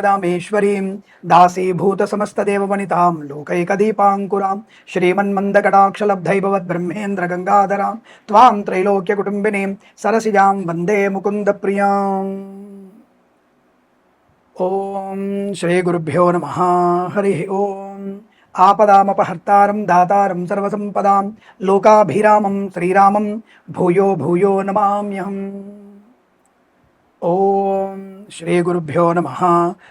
दामेश्वरीं दासीभूत समस्तदेववनितां लोकैकदीपाङ्कुरां श्रीमन्मन्दकटाक्षलब्धैभवद्ब्रह्मेन्द्र गङ्गाधरां त्वां त्रैलोक्यकुटुम्बिनीं सरसिजां वन्दे मुकुन्दप्रियाम्। ओम श्री गुरुभ्यो नमः। हरि ओम। आपदामपहर्तारं दातारं सर्वसंपदां लोकाभिरामं श्रीरामं भूयो भूयो नमाम्यहम्। ओम श्री गुरुभ्यो नमः।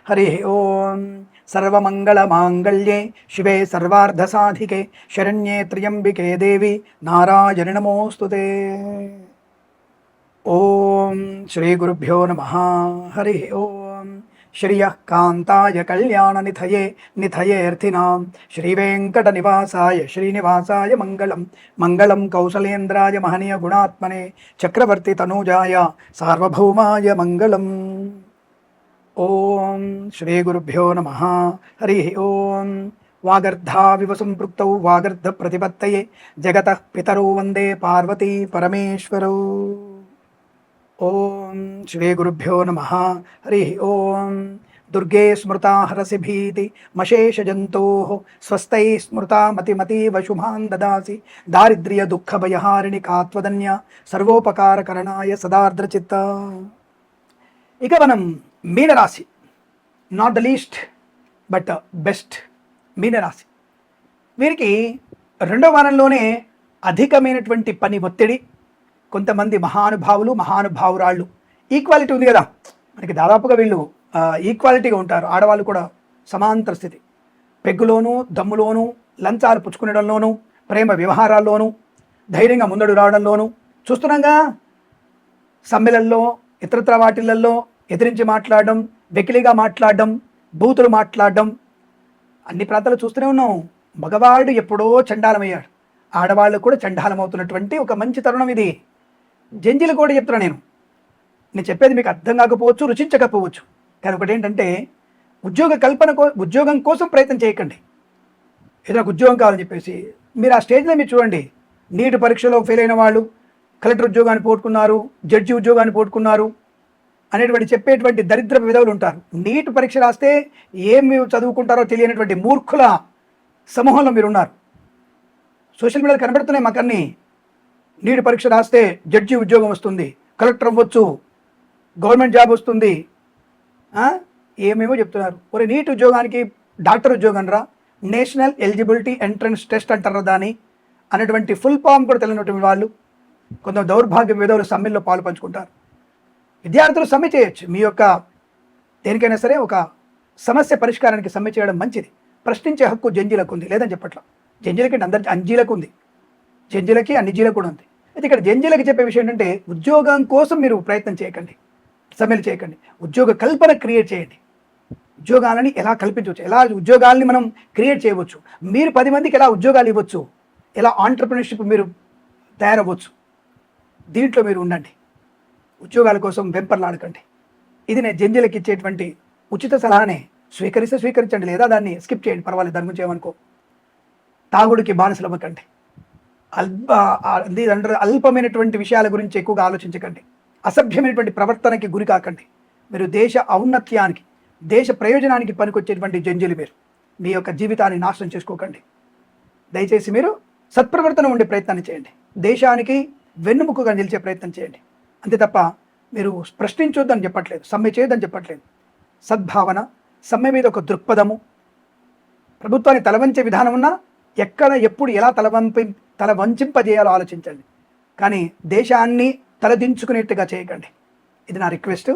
हरि ओम। सर्वमंगलमांगल्ये शिवे सर्वार्धसाधिके शरण्ये त्र्यंबिके देवी नारायणि नमोस्तुते। ओम श्री गुरुभ्यो नमः। हरि ओम। श्रियः कान्ताय कल्याणनिधये निधयेऽर्थिनां श्रीवेङ्कटनिवासाय श्रीनिवासाय मङ्गलं मङ्गलं कौसलेन्द्राय महनीय गुणात्मने चक्रवर्ती तनूजाय सार्वभौमाय मङ्गलम्। ॐ श्रीगुरुभ्यो नमः। हरिः ॐ। वागर्धाविव सम्पृक्तौ वागर्धप्रतिपत्तये जगतः पितरौ वन्दे पार्वती परमेश्वरौ। ओम श्री गुरुभ्यो नमः। हरि ओम। दुर्गे स्मृता हरसि भीति मशेष जंतोः स्वस्तै स्मृता मतिमतीव शुभान् ददासि दारिद्र्य दुःख भयहारिणि कात्वदन्या सर्वोपकारकरणाय सदार्द्रचित्ता। ఇక మనం మీనరాశి, not the least but best మీనరాశి. వీరికి రెండో వారంలోనే అధికమైనటువంటి పని ఒత్తిడి, కొంతమంది మహానుభావులు మహానుభావురాళ్ళు, ఈక్వాలిటీ ఉంది కదా మనకి, దాదాపుగా వీళ్ళు ఈక్వాలిటీగా ఉంటారు. ఆడవాళ్ళు కూడా సమాంతర స్థితి, పెగ్గులోనూ దమ్ములోనూ లంచాలు పుచ్చుకునడంలోనూ ప్రేమ వ్యవహారాల్లోనూ ధైర్యంగా ముందడు రావడంలోనూ చూస్తున్నాగా. సమ్మెలల్లో ఇతరత్ర వాటిలల్లో ఎదిరించి మాట్లాడడం, వెకిలిగా మాట్లాడడం, బూతులు మాట్లాడడం అన్ని ప్రాంతాలు చూస్తూనే ఉన్నాం. మగవాడు ఎప్పుడో చండాలమయ్యాడు, ఆడవాళ్ళు కూడా చండాలమవుతున్నటువంటి ఒక మంచి తరుణం ఇది. జంజీలు కూడా చెప్తున్నా, నేను చెప్పేది మీకు అర్థం కాకపోవచ్చు, రుచించకపోవచ్చు, కానీ ఒకటి ఏంటంటే ఉద్యోగం కోసం ప్రయత్నం చేయకండి. ఏదో నాకు ఉద్యోగం కావాలని చెప్పేసి మీరు ఆ స్టేజ్లో మీరు చూడండి. నీట్ పరీక్షలో ఫెయిల్ అయిన వాళ్ళు కలెక్టర్ ఉద్యోగాన్ని పోగొట్టుకున్నారు, జడ్జి ఉద్యోగాన్ని పోగొట్టుకున్నారు అనేటువంటి చెప్పేటువంటి దరిద్ర విధవులు ఉంటారు. నీట్ పరీక్ష రాస్తే ఏమి చదువుకుంటారో తెలియనటువంటి మూర్ఖుల సమూహంలో మీరు ఉన్నారు. సోషల్ మీడియాలో కనబడుతున్నాయి మాకన్నీ. నీట్ పరీక్ష రాస్తే జడ్జి ఉద్యోగం వస్తుంది, కలెక్టర్ అవ్వచ్చు, గవర్నమెంట్ జాబ్ వస్తుంది, ఏమేమో చెప్తున్నారు. మరి నీట్ ఉద్యోగానికి డాక్టర్ ఉద్యోగం రా, నేషనల్ ఎలిజిబిలిటీ ఎంట్రన్స్ టెస్ట్ అంటారు దాని అనేటువంటి ఫుల్ ఫామ్ కూడా తెలియనటువంటి వాళ్ళు కొంత దౌర్భాగ్య విధులు సమ్మెల్లో పాలు పంచుకుంటారు. విద్యార్థులు సమ్మె చేయొచ్చు, మీ యొక్క దేనికైనా సరే ఒక సమస్య పరిష్కారానికి సమ్మె చేయడం మంచిది. ప్రశ్నించే హక్కు జంజీలకు ఉంది, లేదని చెప్పట్లా. జంజీలకి అందరి అంజీలకు ఉంది, జంజీలకి అన్నిజీలకు కూడా ఉంది. అయితే ఇక్కడ జంజీలకు చెప్పే విషయం ఏంటంటే ఉద్యోగం కోసం మీరు ప్రయత్నం చేయకండి, సమ్మెలు చేయకండి, ఉద్యోగ కల్పన క్రియేట్ చేయండి. ఉద్యోగాలని ఎలా కల్పించవచ్చు, ఎలా ఉద్యోగాలని మనం క్రియేట్ చేయవచ్చు, మీరు 10 మందికి ఎలా ఉద్యోగాలు ఇవ్వచ్చు, ఎలా ఆంటర్ప్రినర్షిప్ మీరు తయారవ్వచ్చు, దీంట్లో మీరు ఉండండి. ఉద్యోగాల కోసం వెంపర్లాడకండి. ఇది నేను జంజీలకు ఇచ్చేటువంటి ఉచిత సలహానే. స్వీకరిస్తే స్వీకరించండి, లేదా దాన్ని స్కిప్ చేయండి, పర్వాలేదు, దాని గురించి ఏమనుకో. తాగుడికి బానిసలు అవ్వకండి, అల్పమైనటువంటి విషయాల గురించి ఎక్కువగా ఆలోచించకండి, అసభ్యమైనటువంటి ప్రవర్తనకి గురి కాకండి. మీరు దేశ ఔన్నత్యానికి, దేశ ప్రయోజనానికి పనికొచ్చేటువంటి జంజీలు మీరు. మీ యొక్క జీవితాన్ని నాశనం చేసుకోకండి. దయచేసి మీరు సత్ప్రవర్తన ఉండే ప్రయత్నాన్ని చేయండి, దేశానికి వెన్నుముకగా నిలిచే ప్రయత్నం చేయండి. అంతే తప్ప మీరు ప్రశ్నించొద్దని చెప్పట్లేదు, సమ్మె చేయొద్దని చెప్పట్లేదు. సద్భావన, సమ్మె మీద ఒక దృక్పథము, ప్రభుత్వాన్ని తలవంచే విధానం ఉన్నా ఎక్కడ ఎప్పుడు ఎలా తల వంచింపజేయాలో ఆలోచించండి, కానీ దేశాన్ని తలదించుకునేట్టుగా చేయకండి. ఇది నా రిక్వెస్ట్.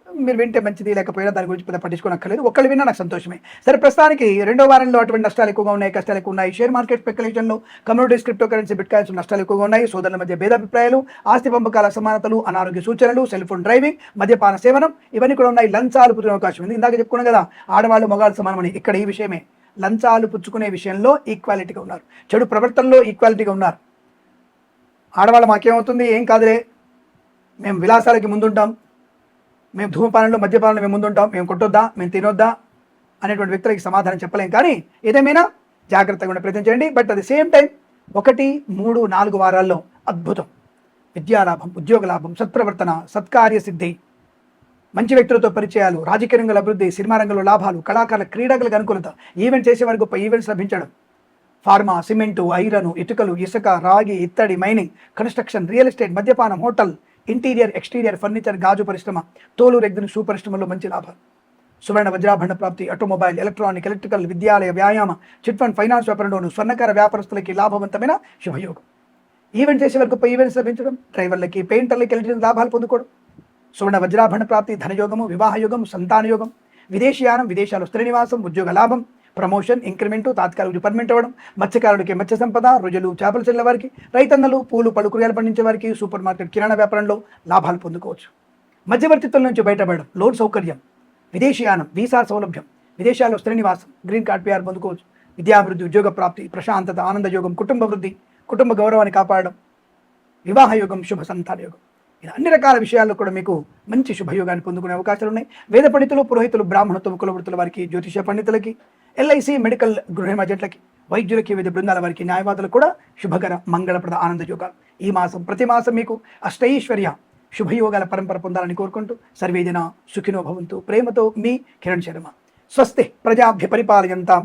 మీరు వింటే మంచిది, లేకపోయినా దాని గురించి పెద్ద పట్టించుకోనక్కర్లేదు. ఒక్కళ్ళు విన్నా నాకు సంతోషమే. సరే, ప్రస్తుతానికి రెండో వారంలో అటువంటి నష్టాలు ఎక్కువగా ఉన్నాయి, కష్టాలు ఎక్కువ ఉన్నాయి. షేర్ మార్కెట్ స్పెక్యులేషన్లో, communities, crypto currency, bitcoins నష్టాలు ఎక్కువగా ఉన్నాయి. సోదరుల మధ్య భేదాభిప్రాయాలు, ఆస్తి పంపకాల అసమానతలు, అనారోగ్య సూచనలు, సెల్ ఫోన్ డ్రైవింగ్, మద్యపాన సేవనం, ఇవన్నీ కూడా ఉన్నాయి. లంచాలు పుచ్చుకునే అవకాశం ఉంది. ఇందాక చెప్పుకున్నాం కదా, ఆడవాళ్ళు మగవాళ్ళు సమానమని. ఇక్కడ ఈ విషయమే, లంచాలు పుచ్చుకునే విషయంలో ఈక్వాలిటీగా ఉన్నారు, చెడు ప్రవర్తనలో ఈక్వాలిటీగా ఉన్నారు. ఆడవాళ్ళు మాకేమవుతుంది, ఏం కాదులే, మేము విలాసాలకి ముందుంటాం, మేము ధూమపానంలో మద్యపానంలో మేము ముందుంటాం, మేము కొట్టొద్దా, మేము తినొద్దా అనేటువంటి వ్యక్తులకి సమాధానం చెప్పలేం. కానీ ఏదేమైనా జాగ్రత్తగా ఉండే ప్రయత్నం చేయండి. But at the same time 1, 3, 4 వారాల్లో అద్భుతం, విద్యాలాభం, ఉద్యోగ లాభం, సత్ప్రవర్తన, సత్కార్య సిద్ధి, మంచి వ్యక్తులతో పరిచయాలు, రాజకీయ రంగంలో అభివృద్ధి, సినిమా రంగంలో లాభాలు, కళాకారుల క్రీడాకులకు అనుకూలత, ఈవెంట్ చేసేవారికి గొప్ప ఈవెంట్స్ లభించడం, ఫార్మా, సిమెంటు, ఐరన్, ఇటుకలు, ఇసుక, రాగి, ఇత్తడి, మైనింగ్, కన్స్ట్రక్షన్, రియల్ ఎస్టేట్, మద్యపానం, హోటల్, ఇంటీరియర్, ఎక్స్టీరియర్, ఫర్నిచర్, గాజు పరిశ్రమ, తోలు, రెగ్జిన్, షూ పరిశ్రమలో మంచి లాభాలు, సువర్ణ వజ్రాభరణ ప్రాప్తి, ఆటోమొబైల్, ఎలక్ట్రానిక్, ఎలక్ట్రికల్, విద్యాలయ, వ్యాయామ, చిట్ ఫండ్, ఫైనాన్స్ వ్యాపారంలోను, స్వర్ణకార వ్యాపారస్తులకి లాభవంతమైన శుభయోగం. ఈవెంట్ చేసే వరకు ఈవెంట్స్ లభించడం, డ్రైవర్లకి, పెయింటర్లకి, ఎలక్ట్రికల్ లాభాలు పొందుకోవడం, సువర్ణ వజ్రాభరణ ప్రాప్తి, ధనయోగము, వివాహయోగం, సంతానయోగం, విదేశీయానం, విదేశాలు స్థిర నివాసం, ఉద్యోగ లాభం, ప్రమోషన్, ఇంక్రిమెంటు, తాత్కాలిక పర్మనెంట్ అవ్వడం, మత్స్యకారుడికి మత్స్య సంపద, రుజులు, చేపలు చెల్లె వారికి, రైతన్నలు, పూలు, పళ్ళు, కూరగాయలు పండించే వారికి, సూపర్ మార్కెట్, కిరాణా వ్యాపారంలో లాభాలు పొందుకోవచ్చు. మధ్యవర్తిత్వం నుంచి బయటపడడం, లోన్ సౌకర్యం, విదేశీయానం, వీసా సౌలభ్యం, విదేశాల్లో స్థిర నివాసం, గ్రీన్ కార్డ్ PR పొందుకోవచ్చు. విద్యాభివృద్ధి, ఉద్యోగ ప్రాప్తి, ప్రశాంతత, ఆనందయోగం, కుటుంబ వృద్ధి, కుటుంబ గౌరవాన్ని కాపాడడం, వివాహయోగం, శుభ సంతాన యోగం, ఇలా అన్ని రకాల విషయాల్లో కూడా మీకు మంచి శుభయోగాన్ని పొందుకునే అవకాశాలు ఉన్నాయి. వేద పండితులు, పురోహితులు, బ్రాహ్మణత్వం, కులవృత్తుల వారికి, జ్యోతిష పండితులకి, LIC, మెడికల్ గృహ ఏజెంట్లకి, వైద్యులకి, వివిధ బృందాల వారికి, న్యాయవాదులకు కూడా శుభకర, మంగళప్రద, ఆనంద యోగాలు. ఈ మాసం ప్రతి మాసం మీకు అష్టైశ్వర్య శుభయోగాల పరంపర పొందాలని కోరుకుంటూ సర్వేజన సుఖినో భవంతు. ప్రేమతో మీ కిరణ్ శర్మ. స్వస్తి ప్రజాభ్య పరిపాలయంతాం